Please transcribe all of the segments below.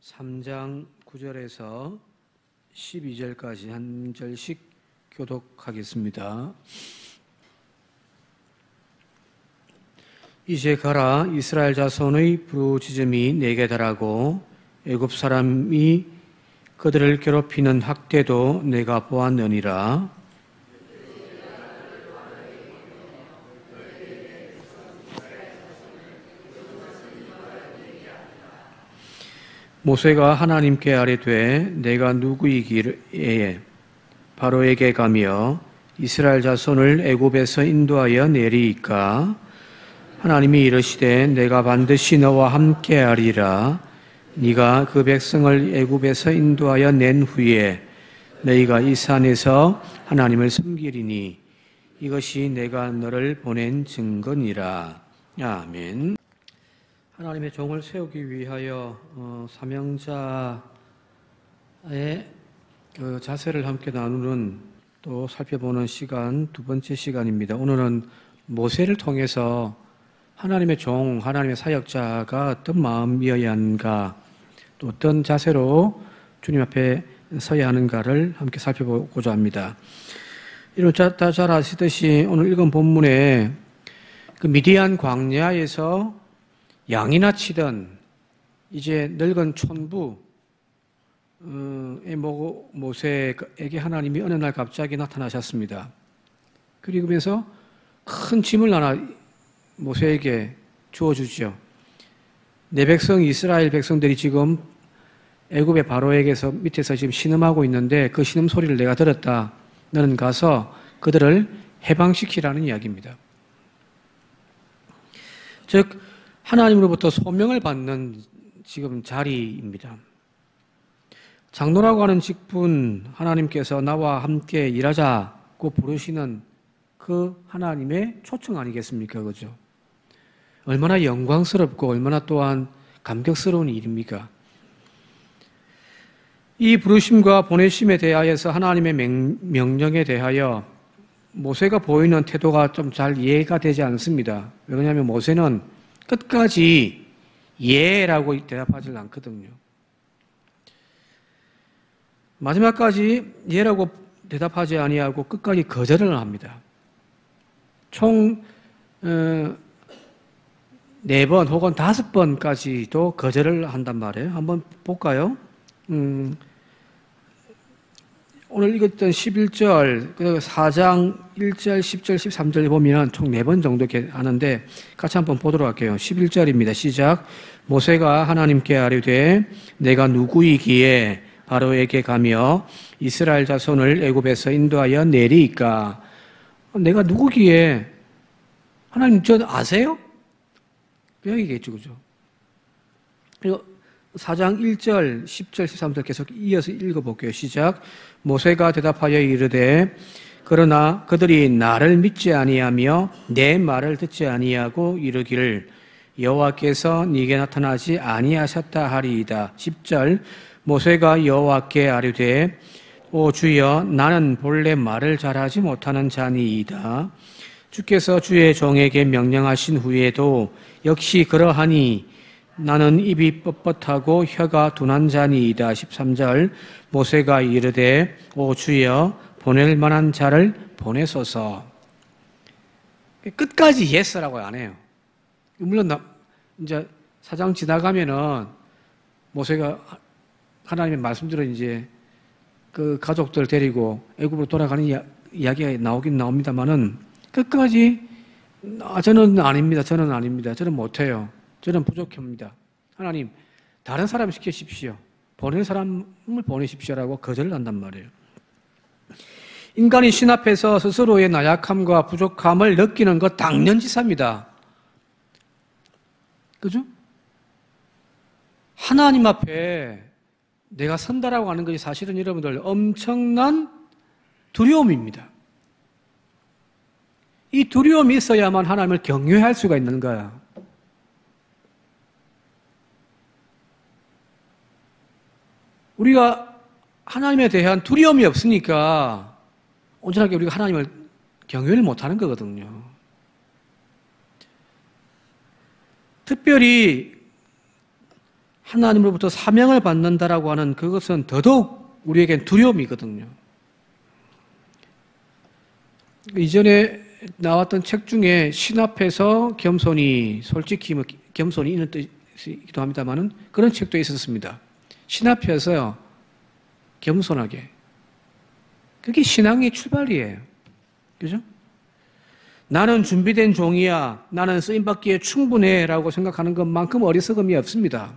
3장 9절에서 12절까지 한 절씩 교독하겠습니다. 이제 가라. 이스라엘 자손의 부르짖음이 내게 달하고 애굽 사람이 그들을 괴롭히는 학대도 내가 보았느니라. 모세가 하나님께 아뢰되 내가 누구이기에 바로에게 가며 이스라엘 자손을 애굽에서 인도하여 내리이까. 하나님이 이르시되 내가 반드시 너와 함께하리라. 네가 그 백성을 애굽에서 인도하여 낸 후에 너희가 이 산에서 하나님을 섬기리니 이것이 내가 너를 보낸 증거니라. 아멘. 하나님의 종을 세우기 위하여 사명자의 그 자세를 함께 나누는 또 살펴보는 시간, 두 번째 시간입니다. 오늘은 모세를 통해서 하나님의 종, 하나님의 사역자가 어떤 마음이어야 하는가, 또 어떤 자세로 주님 앞에 서야 하는가를 함께 살펴보고자 합니다. 여러분 다 잘 아시듯이 오늘 읽은 본문에 그 미디안 광야에서 양이나 치던 이제 늙은 촌부의 모세에게 하나님이 어느 날 갑자기 나타나셨습니다. 그리고면서 큰 짐을 하나 모세에게 주어주죠. 내 백성 이스라엘 백성들이 지금 애굽의 바로에게서 밑에서 지금 신음하고 있는데 그 신음 소리를 내가 들었다. 너는 가서 그들을 해방시키라는 이야기입니다. 즉 하나님으로부터 소명을 받는 지금 자리입니다. 장로라고 하는 직분, 하나님께서 나와 함께 일하자고 부르시는 그 하나님의 초청 아니겠습니까? 그죠? 얼마나 영광스럽고 얼마나 또한 감격스러운 일입니까? 이 부르심과 보내심에 대하여서 하나님의 명령에 대하여 모세가 보이는 태도가 좀 잘 이해가 되지 않습니다. 왜냐하면 모세는 끝까지 예라고 대답하지 않거든요. 마지막까지 예라고 대답하지 아니하고 끝까지 거절을 합니다. 총 4번 혹은 5번까지도 거절을 한단 말이에요. 한번 볼까요? 오늘 읽었던 11절, 4장 1절, 10절, 13절 보면 총 4번 정도 하는데 같이 한번 보도록 할게요. 11절입니다. 시작. 모세가 하나님께 아뢰되 내가 누구이기에 바로에게 가며 이스라엘 자손을 애굽에서 인도하여 내리이까. 내가 누구기에? 하나님 저 아세요? 그 얘기겠죠. 그죠? 그리고 4장 1절, 10절, 13절 계속 이어서 읽어볼게요. 시작. 모세가 대답하여 이르되 그러나 그들이 나를 믿지 아니하며 내 말을 듣지 아니하고 이르기를 여호와께서 네게 나타나지 아니하셨다 하리이다. 10절. 모세가 여호와께 아뢰되 오 주여 나는 본래 말을 잘하지 못하는 자니이다. 주께서 주의 종에게 명령하신 후에도 역시 그러하니 나는 입이 뻣뻣하고 혀가 둔한 자니이다. 13절. 모세가 이르되 오 주여 보낼 만한 자를 보내소서. 끝까지 예스라고 안 해요. 물론 이제 4장 지나가면은 모세가 하나님의 말씀대로 이제 그 가족들 데리고 애굽으로 돌아가는 이야기가 나오긴 나옵니다만은 끝까지 저는 아닙니다. 저는 아닙니다. 저는 못해요. 저는 부족합니다. 하나님, 다른 사람 시키십시오. 보낼 사람을 보내십시오라고 거절을 한단 말이에요. 인간이 신 앞에서 스스로의 나약함과 부족함을 느끼는 것 당연지사입니다. 그죠? 하나님 앞에 내가 선다라고 하는 것이 사실은 여러분들 엄청난 두려움입니다. 이 두려움이 있어야만 하나님을 경외할 수가 있는 거야. 우리가 하나님에 대한 두려움이 없으니까 온전하게 우리가 하나님을 경외를 못하는 거거든요. 특별히 하나님으로부터 사명을 받는다라고 하는 그것은 더더욱 우리에겐 두려움이거든요. 이전에 나왔던 책 중에 신 앞에서 겸손히, 솔직히 겸손이 있는 뜻이기도 합니다만은 그런 책도 있었습니다. 신 앞에서 겸손하게. 그게 신앙의 출발이에요. 그죠? 나는 준비된 종이야. 나는 쓰임받기에 충분해. 라고 생각하는 것만큼 어리석음이 없습니다.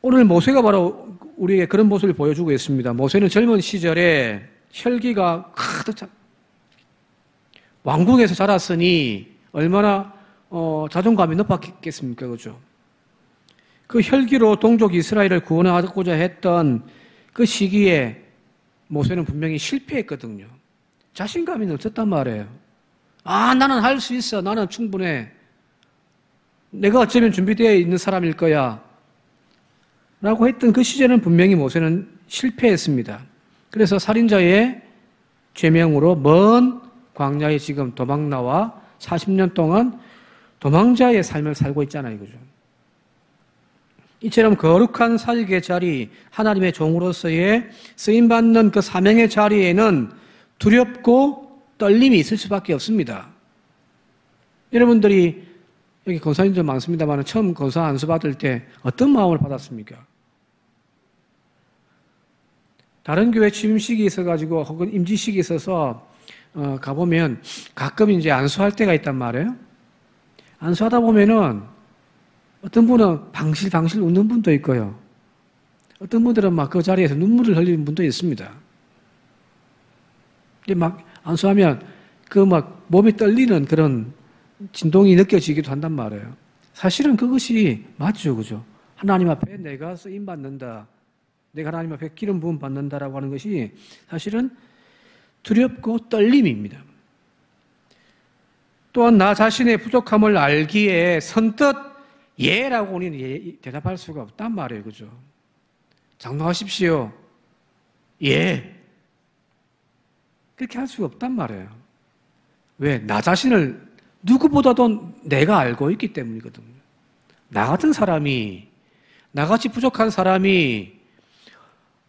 오늘 모세가 바로 우리에게 그런 모습을 보여주고 있습니다. 모세는 젊은 시절에 혈기가 가득 차, 왕궁에서 자랐으니 얼마나 자존감이 높았겠습니까? 그죠? 그 혈기로 동족 이스라엘을 구원하고자 했던 그 시기에 모세는 분명히 실패했거든요. 자신감이 넘쳤단 말이에요. 아, 나는 할 수 있어. 나는 충분해. 내가 어쩌면 준비되어 있는 사람일 거야. 라고 했던 그 시절은 분명히 모세는 실패했습니다. 그래서 살인자의 죄명으로 먼 광야에 지금 도망 나와 40년 동안 도망자의 삶을 살고 있잖아요. 그죠? 이처럼 거룩한 사직의 자리, 하나님의 종으로서의 쓰임받는 그 사명의 자리에는 두렵고 떨림이 있을 수밖에 없습니다. 여러분들이 여기 권사님들 많습니다만 처음 권사 안수 받을 때 어떤 마음을 받았습니까? 다른 교회 취임식이 있어가지고 혹은 임지식이 있어서 가보면 가끔 이제 안수할 때가 있단 말이에요. 안수하다 보면은 어떤 분은 방실방실 웃는 분도 있고요. 어떤 분들은 막 그 자리에서 눈물을 흘리는 분도 있습니다. 막 안수하면 그 막 몸이 떨리는 그런 진동이 느껴지기도 한단 말이에요. 사실은 그것이 맞죠, 그죠? 하나님 앞에 내가 쓰임 받는다, 내가 하나님 앞에 기름 부음 받는다라고 하는 것이 사실은 두렵고 떨림입니다. 또한 나 자신의 부족함을 알기에 선뜻 예라고 우리는 대답할 수가 없단 말이에요, 그죠? 장로하십시오. 예. 그렇게 할 수가 없단 말이에요. 왜? 나 자신을 누구보다도 내가 알고 있기 때문이거든요. 나 같은 사람이, 나같이 부족한 사람이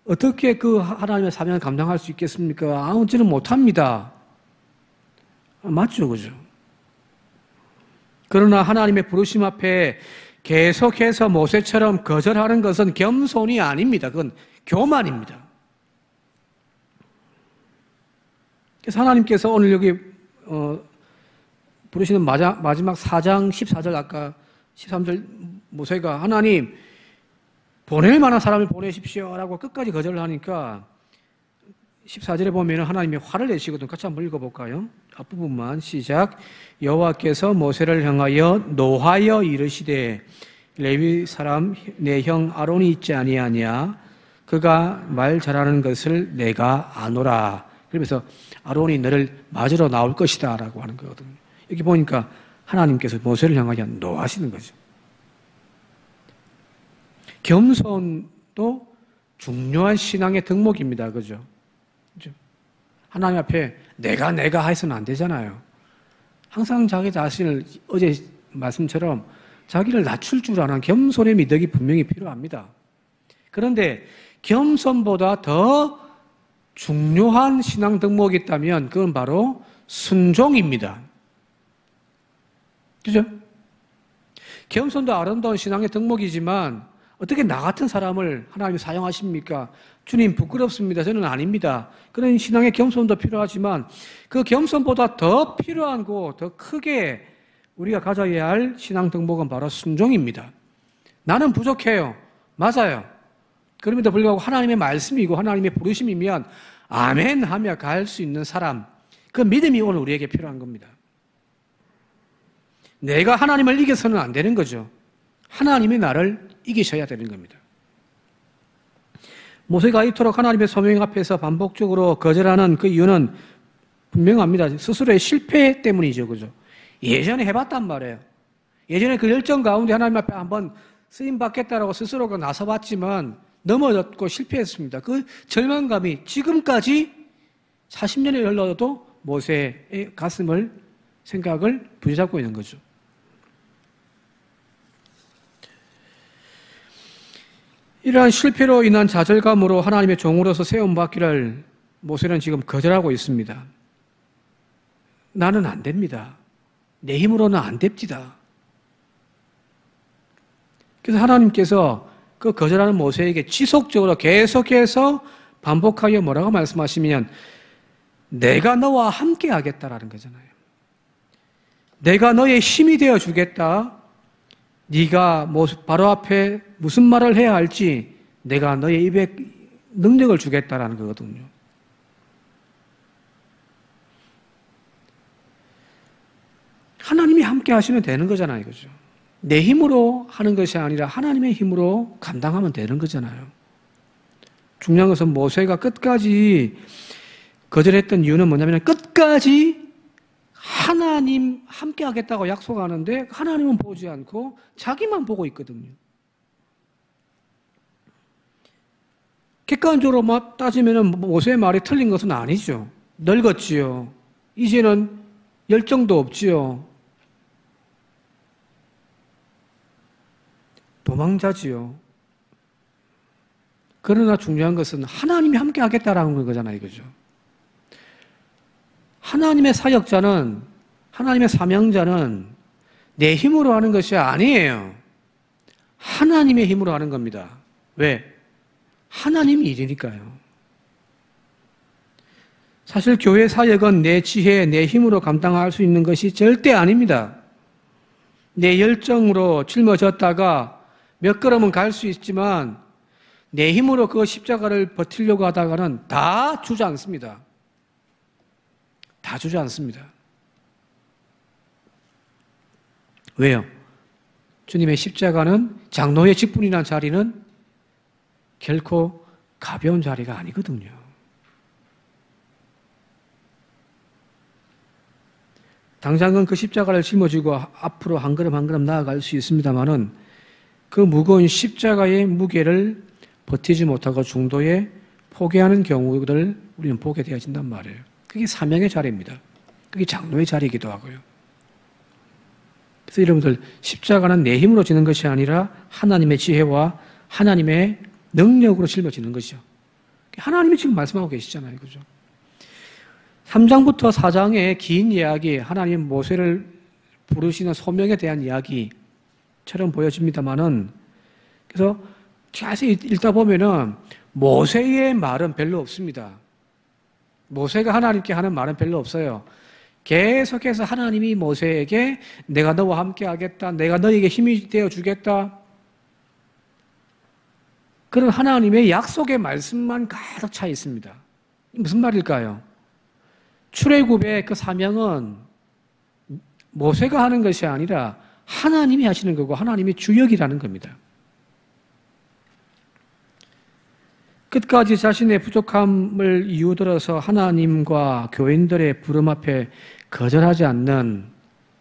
어떻게 그 하나님의 사명을 감당할 수 있겠습니까? 저는 못합니다. 맞죠, 그죠? 그러나 하나님의 부르심 앞에 계속해서 모세처럼 거절하는 것은 겸손이 아닙니다. 그건 교만입니다. 그래서 하나님께서 오늘 여기 부르시는 마지막 4장 14절 아까 13절 모세가 하나님 보낼 만한 사람을 보내십시오 라고 끝까지 거절을 하니까 14절에 보면 하나님이 화를 내시거든. 같이 한번 읽어볼까요? 앞부분만 시작. 여호와께서 모세를 향하여 노하여 이르시되 레위 사람 내 형 아론이 있지 아니하냐 그가 말 잘하는 것을 내가 아노라. 그러면서 아론이 너를 맞으러 나올 것이다 라고 하는 거거든요. 여기 보니까 하나님께서 모세를 향하여 노하시는 거죠. 겸손도 중요한 신앙의 덕목입니다. 그죠? 하나님 앞에 내가 해서는 안 되잖아요. 항상 자기 자신을 어제 말씀처럼 자기를 낮출 줄 아는 겸손의 미덕이 분명히 필요합니다. 그런데 겸손보다 더 중요한 신앙 덕목이 있다면 그건 바로 순종입니다. 그죠? 겸손도 아름다운 신앙의 덕목이지만 어떻게 나 같은 사람을 하나님이 사용하십니까? 주님 부끄럽습니다. 저는 아닙니다. 그런 신앙의 겸손도 필요하지만 그 겸손보다 더 필요하고 더 크게 우리가 가져야 할 신앙 덕목은 바로 순종입니다. 나는 부족해요. 맞아요. 그럼에도 불구하고 하나님의 말씀이고 하나님의 부르심이면 아멘 하며 갈 수 있는 사람, 그 믿음이 오늘 우리에게 필요한 겁니다. 내가 하나님을 이겨서는 안 되는 거죠. 하나님이 나를 이기셔야 되는 겁니다. 모세가 이토록 하나님의 소명 앞에서 반복적으로 거절하는 그 이유는 분명합니다. 스스로의 실패 때문이죠. 그죠? 예전에 해봤단 말이에요. 예전에 그 열정 가운데 하나님 앞에 한번 쓰임받겠다라고 스스로가 나서봤지만 넘어졌고 실패했습니다. 그 절망감이 지금까지 40년이 흘러도 모세의 가슴을, 생각을 부여잡고 있는 거죠. 이러한 실패로 인한 좌절감으로 하나님의 종으로서 세움받기를 모세는 지금 거절하고 있습니다. 나는 안 됩니다. 내 힘으로는 안 됩니다. 그래서 하나님께서 그 거절하는 모세에게 지속적으로 계속해서 반복하여 뭐라고 말씀하시면 내가 너와 함께 하겠다라는 거잖아요. 내가 너의 힘이 되어 주겠다. 네가 바로 앞에 무슨 말을 해야 할지 내가 너의 입에 능력을 주겠다라는 거거든요. 하나님이 함께 하시면 되는 거잖아요. 그죠? 내 힘으로 하는 것이 아니라 하나님의 힘으로 감당하면 되는 거잖아요. 중요한 것은 모세가 끝까지 거절했던 이유는 뭐냐면 끝까지 하나님 함께 하겠다고 약속하는데 하나님은 보지 않고 자기만 보고 있거든요. 객관적으로 따지면 모세의 말이 틀린 것은 아니죠. 늙었지요. 이제는 열정도 없지요. 도망자지요. 그러나 중요한 것은 하나님이 함께 하겠다라는 거잖아요. 그죠? 하나님의 사역자는, 하나님의 사명자는 내 힘으로 하는 것이 아니에요. 하나님의 힘으로 하는 겁니다. 왜? 하나님 일이니까요. 사실 교회 사역은 내 지혜, 내 힘으로 감당할 수 있는 것이 절대 아닙니다. 내 열정으로 짊어졌다가 몇 걸음은 갈 수 있지만 내 힘으로 그 십자가를 버티려고 하다가는 다 주지 않습니다. 다 주지 않습니다. 왜요? 주님의 십자가는 장로의 직분이라는 자리는 결코 가벼운 자리가 아니거든요. 당장은 그 십자가를 짊어지고 앞으로 한 걸음 한 걸음 나아갈 수 있습니다만은 그 무거운 십자가의 무게를 버티지 못하고 중도에 포기하는 경우들을 우리는 보게 되어진단 말이에요. 그게 사명의 자리입니다. 그게 장로의 자리이기도 하고요. 그래서 여러분들 십자가는 내 힘으로 지는 것이 아니라 하나님의 지혜와 하나님의 능력으로 짊어지는 것이죠. 하나님이 지금 말씀하고 계시잖아요. 그죠? 3장부터 4장의 긴 이야기, 하나님 모세를 부르시는 소명에 대한 이야기처럼 보여집니다만은, 그래서 자세히 읽다 보면은 모세의 말은 별로 없습니다. 모세가 하나님께 하는 말은 별로 없어요. 계속해서 하나님이 모세에게 내가 너와 함께 하겠다, 내가 너에게 힘이 되어 주겠다, 그런 하나님의 약속의 말씀만 가득 차 있습니다. 무슨 말일까요? 출애굽의 그 사명은 모세가 하는 것이 아니라 하나님이 하시는 거고 하나님이 주역이라는 겁니다. 끝까지 자신의 부족함을 이유 들어서 하나님과 교인들의 부름 앞에 거절하지 않는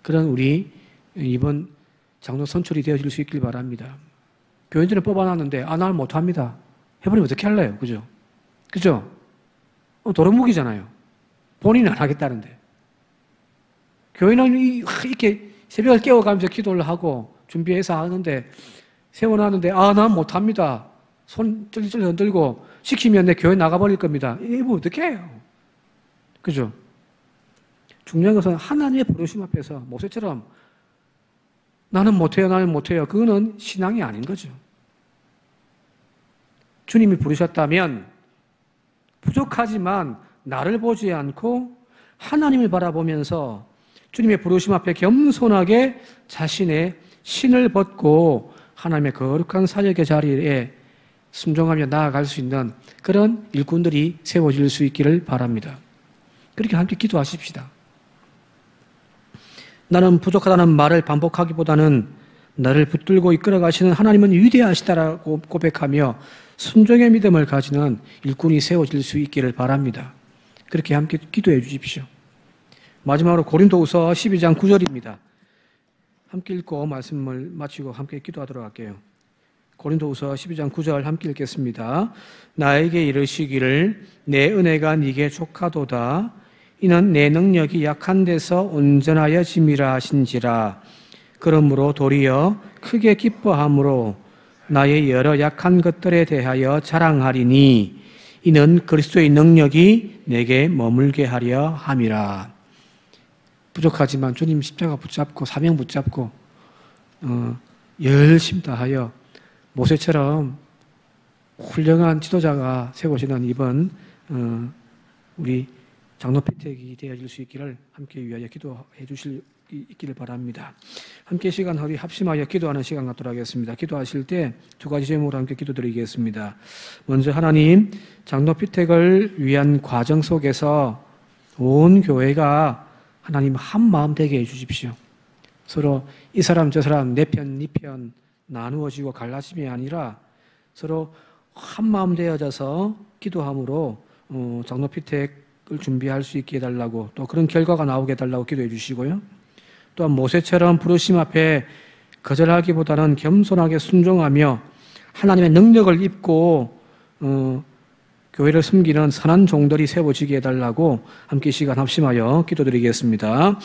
그런 우리 이번 장로 선출이 되어질 수 있길 바랍니다. 교인들은 뽑아놨는데 나는 못합니다. 해버리면 어떻게 할래요? 그죠? 그죠? 도루묵이잖아요. 본인은 안 하겠다는데. 교인은 이렇게 새벽을 깨워가면서 기도를 하고 준비해서 하는데, 세워놨는데 난 못합니다. 손 찔찔 흔들고 시키면 내 교회 나가버릴 겁니다. 이거 어떻게 해요? 그죠? 중요한 것은 하나님의 부르심 앞에서 모세처럼 나는 못해요, 나는 못해요. 그거는 신앙이 아닌 거죠. 주님이 부르셨다면 부족하지만 나를 보지 않고 하나님을 바라보면서 주님의 부르심 앞에 겸손하게 자신의 신을 벗고 하나님의 거룩한 사역의 자리에 순종하며 나아갈 수 있는 그런 일꾼들이 세워질 수 있기를 바랍니다. 그렇게 함께 기도하십시다. 나는 부족하다는 말을 반복하기보다는 나를 붙들고 이끌어 가시는 하나님은 위대하시다라고 고백하며 순종의 믿음을 가지는 일꾼이 세워질 수 있기를 바랍니다. 그렇게 함께 기도해 주십시오. 마지막으로 고린도후서 12장 9절입니다. 함께 읽고 말씀을 마치고 함께 기도하도록 할게요. 고린도후서 12장 9절 함께 읽겠습니다. 나에게 이르시기를 내 은혜가 네게 족하도다. 이는 내 능력이 약한 데서 온전하여 짐이라 하신지라. 그러므로 도리어 크게 기뻐함으로 나의 여러 약한 것들에 대하여 자랑하리니 이는 그리스도의 능력이 내게 머물게 하려 함이라. 부족하지만 주님 십자가 붙잡고 사명 붙잡고 열심히 다하여 모세처럼 훌륭한 지도자가 세워지는 이번 우리 장로피택이 되어질 수 있기를 함께 위하여 기도해 주실 있기를 바랍니다. 함께 시간 우리 합심하여 기도하는 시간 갖도록 하겠습니다. 기도하실 때 두 가지 제목으로 함께 기도드리겠습니다. 먼저 하나님, 장로피택을 위한 과정 속에서 온 교회가 하나님 한 마음 되게 해 주십시오. 서로 이 사람 저 사람 내 편 네 편 나누어지고 갈라짐이 아니라 서로 한 마음 되어져서 기도함으로 장로피택을 준비할 수 있게 해달라고, 또 그런 결과가 나오게 해달라고 기도해 주시고요. 또한 모세처럼 부르심 앞에 거절하기보다는 겸손하게 순종하며 하나님의 능력을 입고 교회를 섬기는 선한 종들이 세워지게 해달라고 함께 시간 합심하여 기도드리겠습니다.